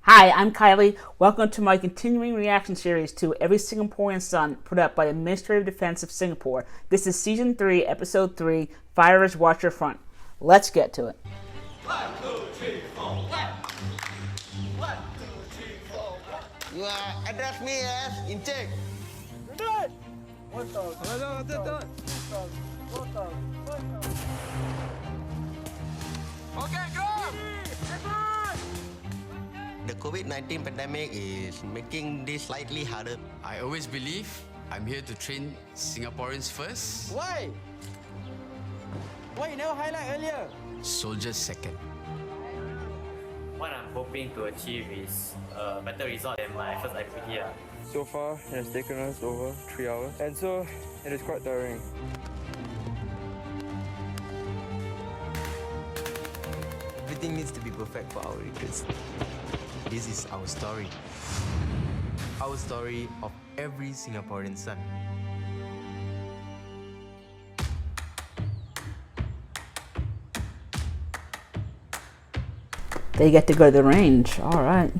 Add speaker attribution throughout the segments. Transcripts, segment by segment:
Speaker 1: Hi, I'm Kylie. Welcome to my continuing reaction series to Every Singaporean Son, put up by the Ministry of Defense of Singapore. This is Season 3, Episode 3, Fighters Watch Your Front. Let's get to it.
Speaker 2: 1, 2, 3, 4, 1, 2, 3, 4, You address me as in check.
Speaker 3: Good. Okay, go!
Speaker 2: The COVID-19 pandemic is making this slightly harder.
Speaker 4: I always believe I'm here to train Singaporeans first,
Speaker 3: Why? Why you never highlight earlier?
Speaker 4: soldiers second.
Speaker 5: What I'm hoping to achieve is a better result than my first IPT.
Speaker 6: So far, it has taken us over 3 hours, and so it is quite tiring.
Speaker 7: Everything needs to be perfect for our recruits. This is our story. Our story of every Singaporean son.
Speaker 1: They get to go to the range. All right.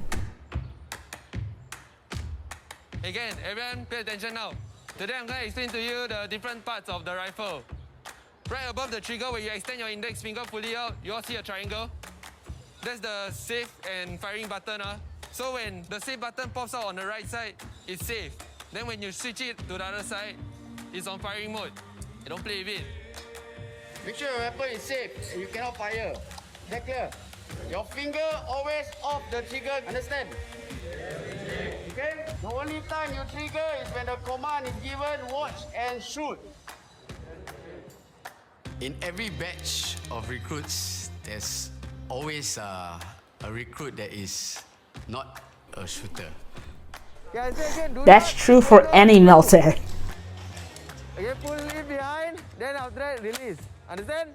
Speaker 3: Again, everyone pay attention now. Today I'm going to explain to you the different parts of the rifle. Right above the trigger, where you extend your index finger fully out, you all see a triangle. That's the safe and firing button. So when the safe button pops out on the right side, it's safe. Then when you switch it to the other side, it's on firing mode. You don't play with it.
Speaker 8: Make sure your weapon is safe and you cannot fire. Is that clear? Your finger always off the trigger, understand? Okay? The only time you trigger is when the command is given, watch and shoot.
Speaker 4: In every batch of recruits, there's always a recruit that is not a shooter.
Speaker 3: Yeah, again, do
Speaker 1: That's true for any military.
Speaker 3: Okay, pull it behind, then after that release. Understand?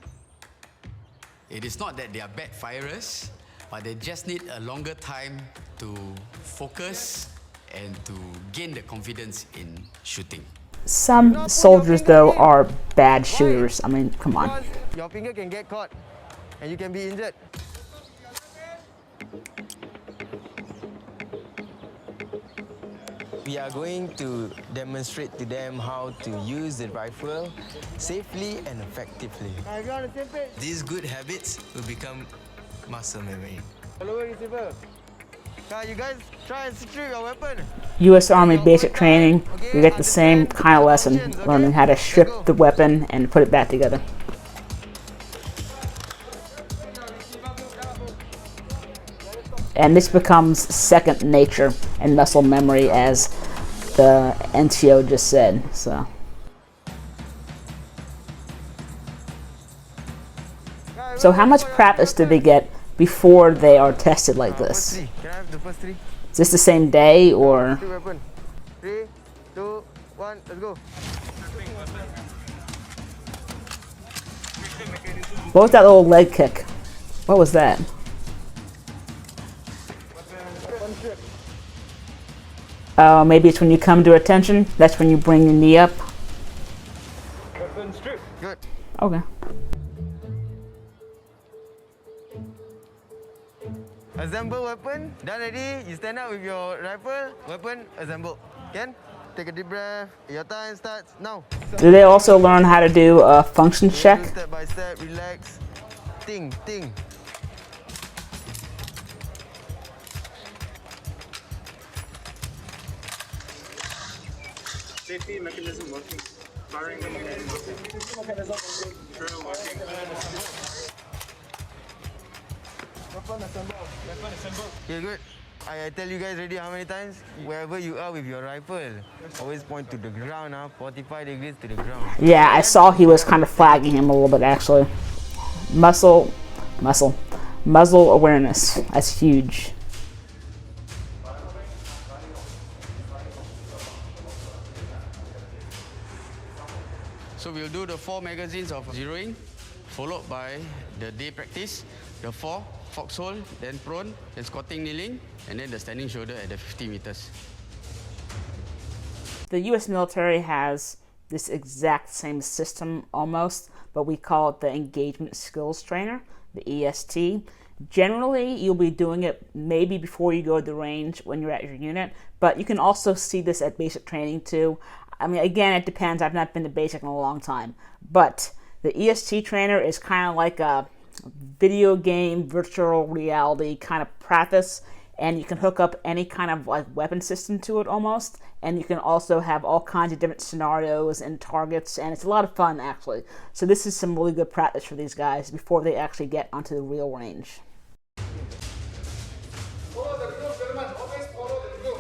Speaker 4: It is not that they are bad firers, but they just need a longer time to focus and to gain the confidence in shooting.
Speaker 1: Some soldiers, though, are bad shooters. I mean, come on.
Speaker 3: Because your finger can get caught and you can be injured.
Speaker 7: We are going to demonstrate to them how to use the rifle safely and effectively.
Speaker 3: Everyone on the same page.
Speaker 7: These good habits will become muscle memory.
Speaker 3: Lower receiver. You guys try and secure your weapon.
Speaker 1: U.S. Army basic training. We get the same kind of lesson, learning how to strip the weapon and put it back together. And this becomes second nature and muscle memory, as the NCO just said. So how much practice do they get before they are tested like this?
Speaker 3: Can I have the first three?
Speaker 1: Is this the same day, or?
Speaker 3: Two weapon. 3, 2, 1, let's go.
Speaker 1: What was that little leg kick? What was that? Oh, maybe it's when you come to attention. That's when you bring your knee up.
Speaker 3: Good.
Speaker 1: Okay.
Speaker 3: Assemble weapon. Done ready? You stand up with your rifle. Weapon assemble. Can? Take a deep breath. Your time starts now.
Speaker 1: Do they also learn how to do a function check?
Speaker 3: Step by step. Relax. Think.
Speaker 6: Safety mechanism working. Firing mechanism working. Drill working.
Speaker 3: Weapon assemble. Okay, good. I tell you guys already how many times? Wherever you are with your rifle, always point to the ground, 45 degrees to the ground.
Speaker 1: Yeah, I saw he was kind of flagging him a little bit, actually. Muzzle awareness. That's huge.
Speaker 4: So we'll do the 4 magazines of zeroing, followed by the day practice, the 4 foxhole, then prone, then squatting, kneeling, and then the standing shoulder at the 50 meters.
Speaker 1: The U.S. military has this exact same system almost, but we call it the Engagement Skills Trainer, the EST. Generally, you'll be doing it maybe before you go to the range when you're at your unit, but you can also see this at basic training too. I mean, again, it depends. I've not been to basic in a long time, but the EST trainer is kind of like a video game virtual reality kind of practice, and you can hook up any kind of like weapon system to it almost, and you can also have all kinds of different scenarios and targets, and it's a lot of fun actually. So this is some really good practice for these guys before they actually get onto the real range.
Speaker 8: Follow the group, gentlemen. Always follow the group.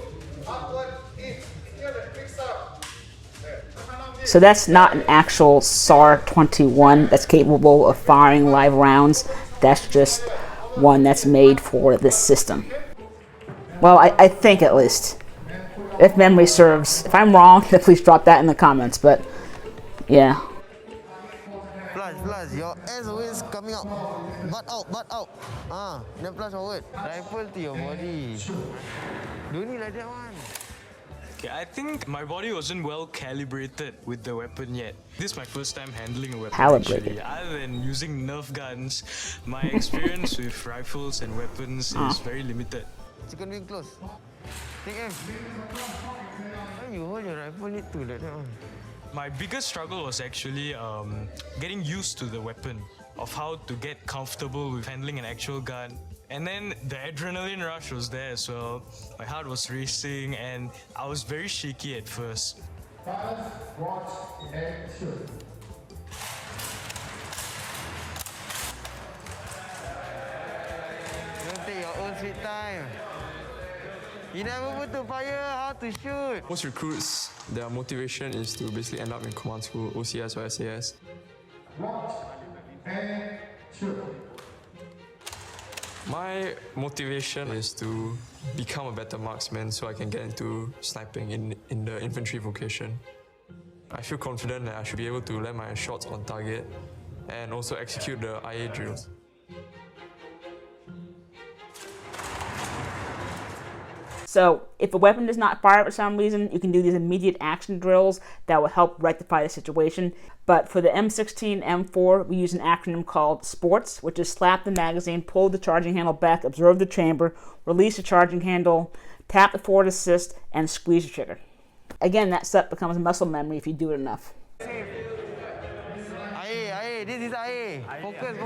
Speaker 8: Upward, in. Here, the quick stop.
Speaker 1: So that's not an actual SAR-21 that's capable of firing live rounds. That's just one that's made for this system. Well, I think at least. If memory serves. If I'm wrong, then please drop that in the comments, but yeah.
Speaker 2: Plus, your ass always coming out. Butt out. Then plus forward. Rifle to your body. Don't need like that one.
Speaker 9: Okay, I think my body wasn't well calibrated with the weapon yet. This is my first time handling a weapon actually. Other than using Nerf guns, my experience with rifles and weapons is very limited.
Speaker 2: Chicken wing close. Take aim. Why you hold your rifle need to like that one?
Speaker 9: My biggest struggle was actually getting used to the weapon, of how to get comfortable with handling an actual gun. And then the adrenaline rush was there as well. My heart was racing and I was very shaky at first.
Speaker 8: Watch, and shoot.
Speaker 2: Don't take your own sweet time. You never put to fire how to shoot.
Speaker 10: Most recruits, their motivation is to basically end up in command school, OCS or SAS.
Speaker 8: Watch, and shoot.
Speaker 10: My motivation is to become a better marksman so I can get into sniping in the infantry vocation. I feel confident that I should be able to land my shots on target and also execute the IA drills.
Speaker 1: So if a weapon does not fire for some reason, you can do these immediate action drills that will help rectify the situation. But for the M16, M4, we use an acronym called SPORTS, which is slap the magazine, pull the charging handle back, observe the chamber, release the charging handle, tap the forward assist, and squeeze the trigger. Again, that stuff becomes muscle memory if you do it enough.
Speaker 2: IA, this is IA. Focus.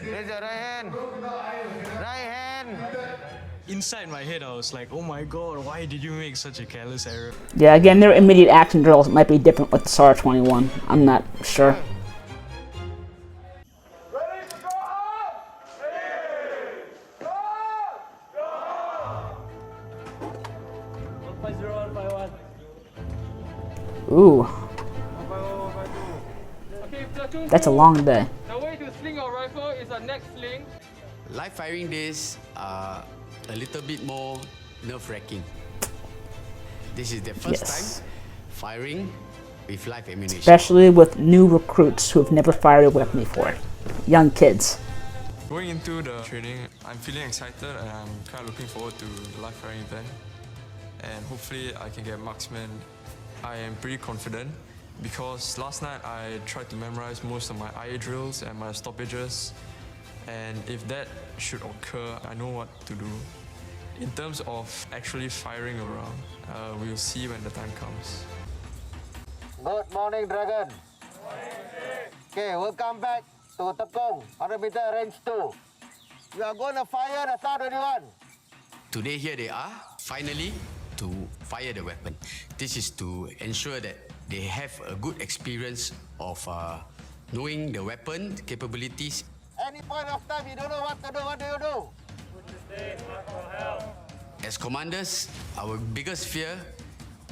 Speaker 2: Raise your right hand. Right hand.
Speaker 9: Inside my head, I was like, oh my god, why did you make such a careless error?
Speaker 1: Yeah, again, their immediate action drills might be different with the SAR-21. I'm not sure.
Speaker 8: Ready to go up! Ready! Go up! Go!
Speaker 1: 150-151. Ooh.
Speaker 3: Okay, platoon.
Speaker 1: That's a long day.
Speaker 3: The way to sling your rifle is a neck sling.
Speaker 4: Live firing days are a little bit more nerve-wracking. This is the first time firing with live ammunition.
Speaker 1: Especially with new recruits who have never fired a weapon before. Young kids.
Speaker 10: Going into the training, I'm feeling excited and I'm kind of looking forward to the live firing event. And hopefully I can get marksman. I am pretty confident because last night I tried to memorize most of my IA drills and my stoppages. And if that should occur, I know what to do. In terms of actually firing around, we'll see when the time comes.
Speaker 2: Good morning, Dragon. Okay, welcome back to Tekong, 100 meter range 2. We are going to fire the SAR-21.
Speaker 4: Today here they are, finally, to fire the weapon. This is to ensure that they have a good experience of knowing the weapon capabilities.
Speaker 2: Any point of time you don't know what to do, what do you do?
Speaker 4: As commanders, our biggest fear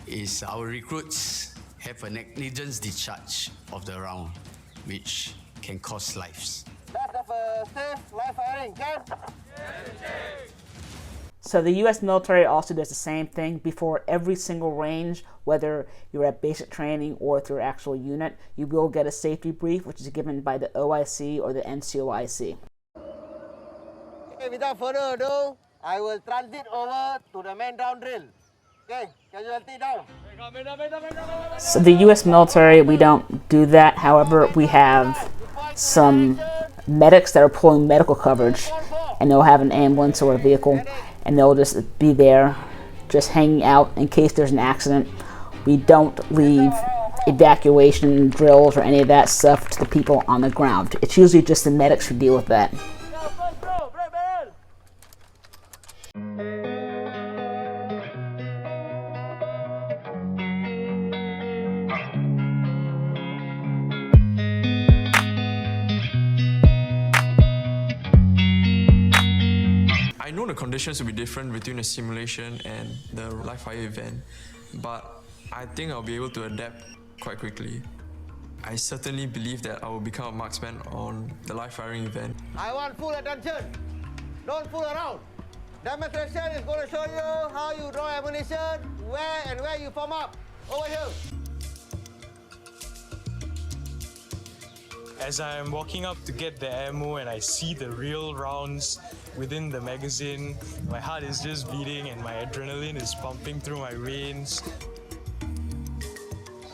Speaker 4: is our recruits have a negligence discharge of the round, which can cost lives.
Speaker 2: Let's have a safe live firing, can?
Speaker 1: So the U.S. military also does the same thing before every single range, whether you're at basic training or with your actual unit. You will get a safety brief, which is given by the OIC or the NCOIC.
Speaker 2: Okay, without further ado, I will transit over to the main round drill. Okay, casualty down.
Speaker 1: So the U.S. military, we don't do that. However, we have some medics that are pulling medical coverage, and they'll have an ambulance or a vehicle, and they'll just be there, just hanging out in case there's an accident. We don't leave evacuation drills or any of that stuff to the people on the ground. It's usually just the medics who deal with that.
Speaker 10: I know the conditions will be different between a simulation and the live fire event, but I think I'll be able to adapt quite quickly. I certainly believe that I will become a marksman on the live firing event.
Speaker 2: I want full attention. Don't fool around. Demonstration is going to show you how you draw ammunition, where you form up. Over here.
Speaker 9: As I'm walking up to get the ammo and I see the real rounds within the magazine, my heart is just beating and my adrenaline is pumping through my veins.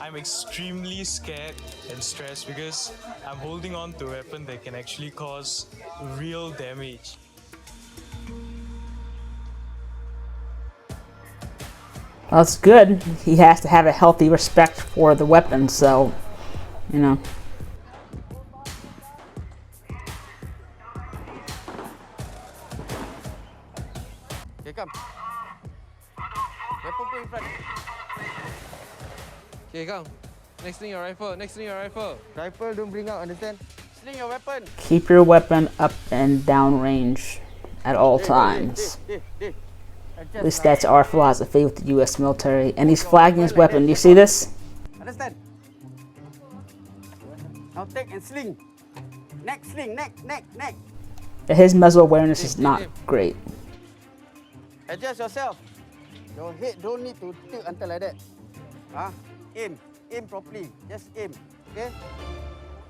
Speaker 9: I'm extremely scared and stressed because I'm holding on to a weapon that can actually cause real damage.
Speaker 1: Well, it's good. He has to have a healthy respect for the weapon, so, you know.
Speaker 8: Okay, come. Weapon put in front.
Speaker 3: Okay, come. Next thing your rifle. Next thing your rifle.
Speaker 2: Rifle don't bring out, understand?
Speaker 8: Sling your weapon.
Speaker 1: Keep your weapon up and down range at all times. At least that's our philosophy with the U.S. military. And he's flagging his weapon. Do you see this?
Speaker 8: Understand? Now take and sling. Neck, sling, neck.
Speaker 1: His muzzle awareness is not great.
Speaker 8: Adjust yourself. Your head don't need to tilt until like that. Huh? Aim properly. Just aim. Okay?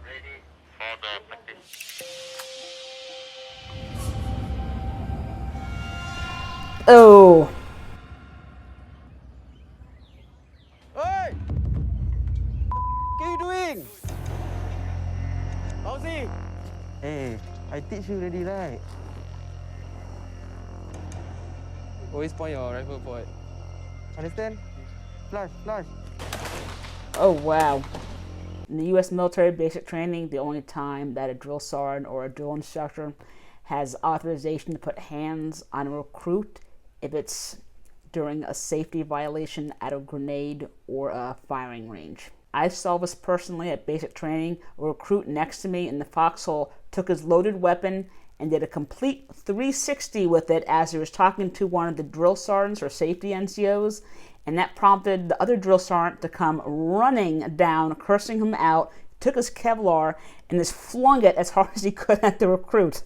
Speaker 11: Ready for the practice.
Speaker 1: Oh!
Speaker 8: Hey! What are you doing? Fauzi!
Speaker 2: Hey, I teach you already, right?
Speaker 3: Always point your rifle forward.
Speaker 2: Understand? Flash.
Speaker 1: Oh, wow. In the U.S. military basic training, the only time that a drill sergeant or a drill instructor has authorization to put hands on a recruit if it's during a safety violation at a grenade or a firing range. I saw this personally at basic training. A recruit next to me in the foxhole took his loaded weapon and did a complete 360 with it as he was talking to one of the drill sergeants or safety NCOs, and that prompted the other drill sergeant to come running down, cursing him out, took his Kevlar, and just flung it as hard as he could at the recruit.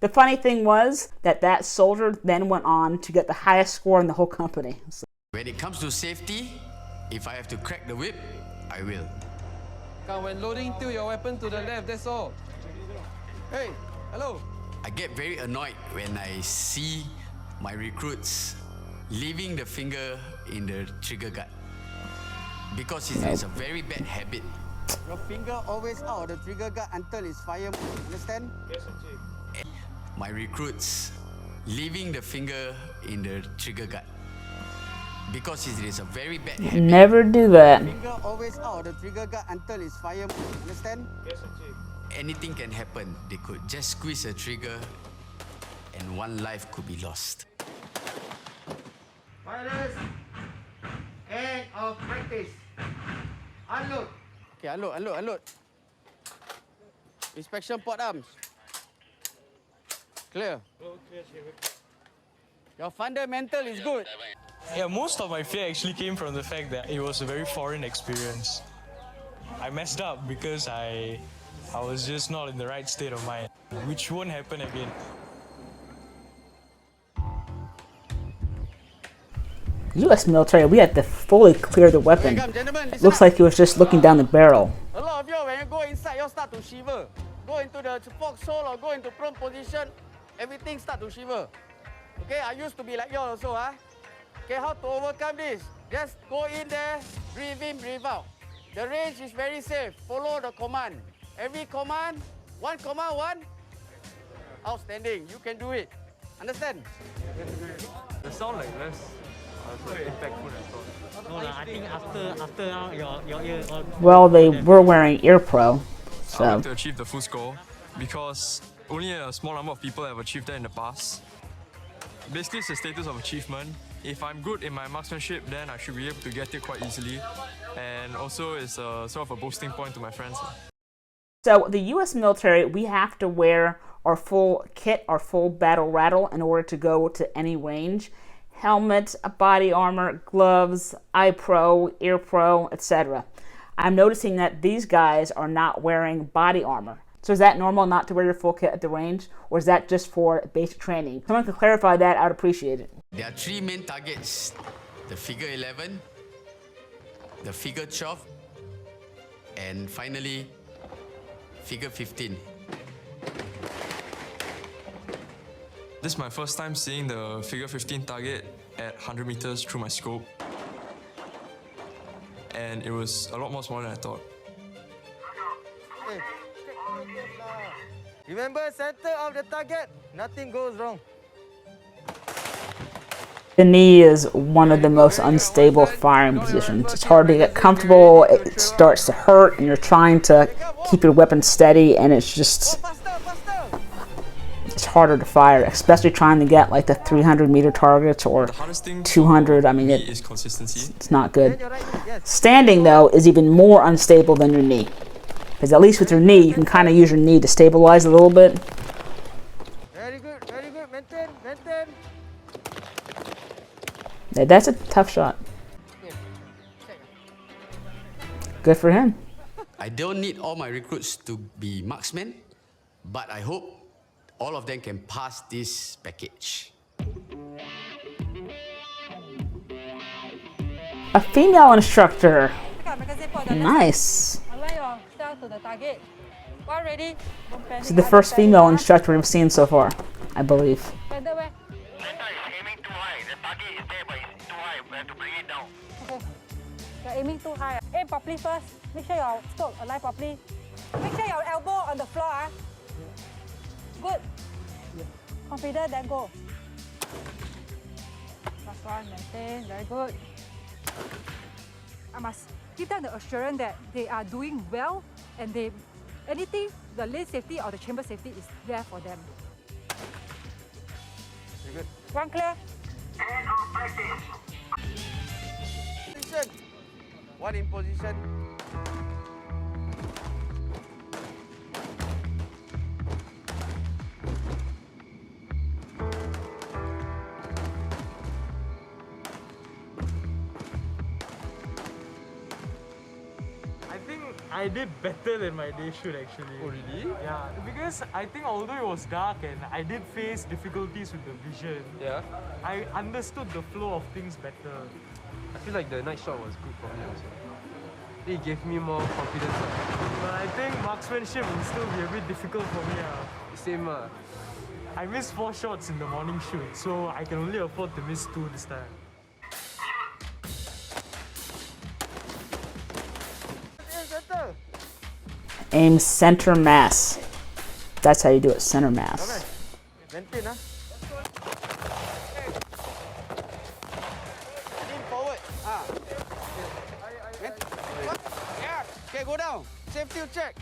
Speaker 1: The funny thing was that soldier then went on to get the highest score in the whole company. So.
Speaker 4: When it comes to safety, if I have to crack the whip, I will.
Speaker 3: Come, when loading, tilt your weapon to the left, that's all. Hey, hello.
Speaker 4: I get very annoyed when I see my recruits leaving the finger in the trigger guard because it is a very bad habit.
Speaker 8: Your finger always out of the trigger guard until it's fire. Understand?
Speaker 6: Yes, sir.
Speaker 4: My recruits leaving the finger in the trigger guard because it is a very bad habit.
Speaker 1: Never do that.
Speaker 8: Finger always out of the trigger guard until it's fire. Understand?
Speaker 6: Yes, sir.
Speaker 4: Anything can happen. They could just squeeze a trigger and one life could be lost.
Speaker 2: Fighters, end of practice. Unload.
Speaker 8: Okay, unload. Inspection port arms. Clear. Your fundamental is good.
Speaker 9: Yeah, most of my fear actually came from the fact that it was a very foreign experience. I messed up because I was just not in the right state of mind, which won't happen again.
Speaker 1: U.S. military, we had to fully clear the weapon. Looks like he was just looking down the barrel.
Speaker 8: A lot of you, when you go inside, you start to shiver. Go into the foxhole or go into prone position, everything start to shiver. Okay, I used to be like you also, huh? Okay, how to overcome this? Just go in there, breathe in, breathe out. The range is very safe. Follow the command. Every command, 1, 1. Outstanding. You can do it. Understand?
Speaker 10: They sound like less impactful than I thought.
Speaker 12: No, I think after now your ear all.
Speaker 1: Well, they were wearing ear pro,
Speaker 10: I
Speaker 1: so.
Speaker 10: like to achieve the full score because only a small number of people have achieved that in the past. Basically, it's a status of achievement. If I'm good in my marksmanship, then I should be able to get it quite easily. And also, it's a sort of a boasting point to my friends.
Speaker 1: So the U.S. military, we have to wear our full kit, our full battle rattle in order to go to any range. Helmet, body armor, gloves, eye pro, ear pro, etc. I'm noticing that these guys are not wearing body armor. So is that normal not to wear your full kit at the range, or is that just for basic training? If someone could clarify that, I would appreciate it.
Speaker 4: There are 3 main targets: the figure 11, the figure 12, and finally, figure 15.
Speaker 10: This is my first time seeing the figure 15 target at 100 meters through my scope. And it was a lot more smaller than I thought.
Speaker 2: Hey. Remember, center of the target. Nothing goes wrong.
Speaker 1: The knee is one of the most unstable firing positions. It's hard to get comfortable, it starts to hurt, and you're trying to keep your weapon steady, and it's just, it's harder to fire, especially trying to get like the 300-meter targets or 200. I mean, it's not good. Standing, though, is even more unstable than your knee. Because at least with your knee, you can kind of use your knee to stabilize a little bit.
Speaker 2: Very good, maintain.
Speaker 1: Yeah, that's a tough shot. Good for him.
Speaker 4: I don't need all my recruits to be marksmen, but I hope all of them can pass this package.
Speaker 1: A female instructor. Nice. This is the first female instructor we've seen so far, I believe.
Speaker 13: You're aiming too high. Aim properly first. Make sure your scope align properly. Make sure your elbow on the floor. Good. Confident, then go. Last one, maintain. Very good. I must give them the assurance that they are doing well and anything, the lane safety or the chamber safety is there for them.
Speaker 2: Very good.
Speaker 13: One clear.
Speaker 2: End of practice. Position. One in position.
Speaker 9: I did better than my day shoot actually.
Speaker 10: Oh really?
Speaker 9: Yeah, because I think although it was dark and I did face difficulties with the vision,
Speaker 10: Yeah.
Speaker 9: I understood the flow of things better.
Speaker 10: I feel like the night shot was good for me also. It gave me more confidence.
Speaker 9: But I think marksmanship will still be a bit difficult for me.
Speaker 10: Same.
Speaker 9: I missed 4 shots in the morning shoot, so I can only afford to miss 2 this time.
Speaker 1: Aim center mass. That's how you do it, center mass.
Speaker 2: Maintain, huh? Lean forward.
Speaker 8: Yeah. Okay, go down. Safety check.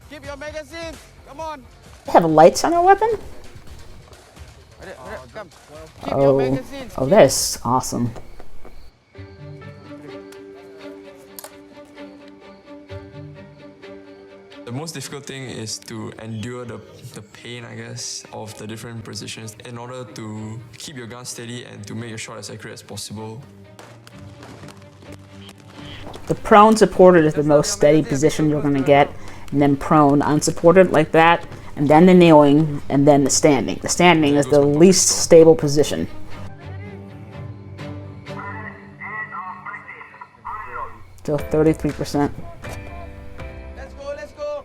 Speaker 8: Keep your magazines. Come on.
Speaker 1: They have lights on their weapon?
Speaker 8: Come. Keep your
Speaker 1: Oh,
Speaker 8: magazines.
Speaker 1: oh, that is awesome.
Speaker 10: The most difficult thing is to endure the pain, I guess, of the different positions in order to keep your gun steady and to make your shot as accurate as possible.
Speaker 1: The prone supported is the most steady position you're going to get, and then prone unsupported like that, and then the kneeling, and then the standing. The standing is the least stable position. Still 33%.
Speaker 8: Let's go.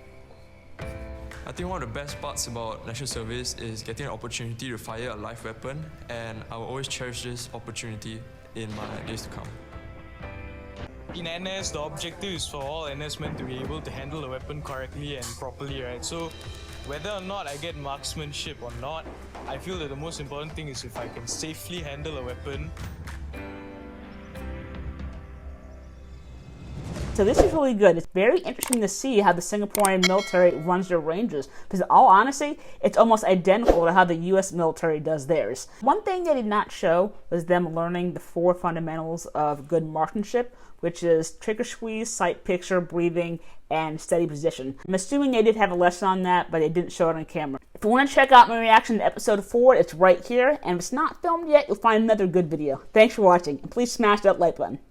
Speaker 10: I think one of the best parts about national service is getting an opportunity to fire a live weapon, and I will always cherish this opportunity in my days to come.
Speaker 9: In NS, the objective is for all NS men to be able to handle the weapon correctly and properly, right? So whether or not I get marksmanship or not, I feel that the most important thing is if I can safely handle a weapon.
Speaker 1: So this is really good. It's very interesting to see how the Singaporean military runs their ranges, because in all honesty, it's almost identical to how the US military does theirs. One thing they did not show was them learning the 4 fundamentals of good marksmanship, which is trigger squeeze, sight picture, breathing, and steady position. I'm assuming they did have a lesson on that, but they didn't show it on camera. If you want to check out my reaction to episode 4, it's right here, and if it's not filmed yet, you'll find another good video. Thanks for watching, and please smash that like button.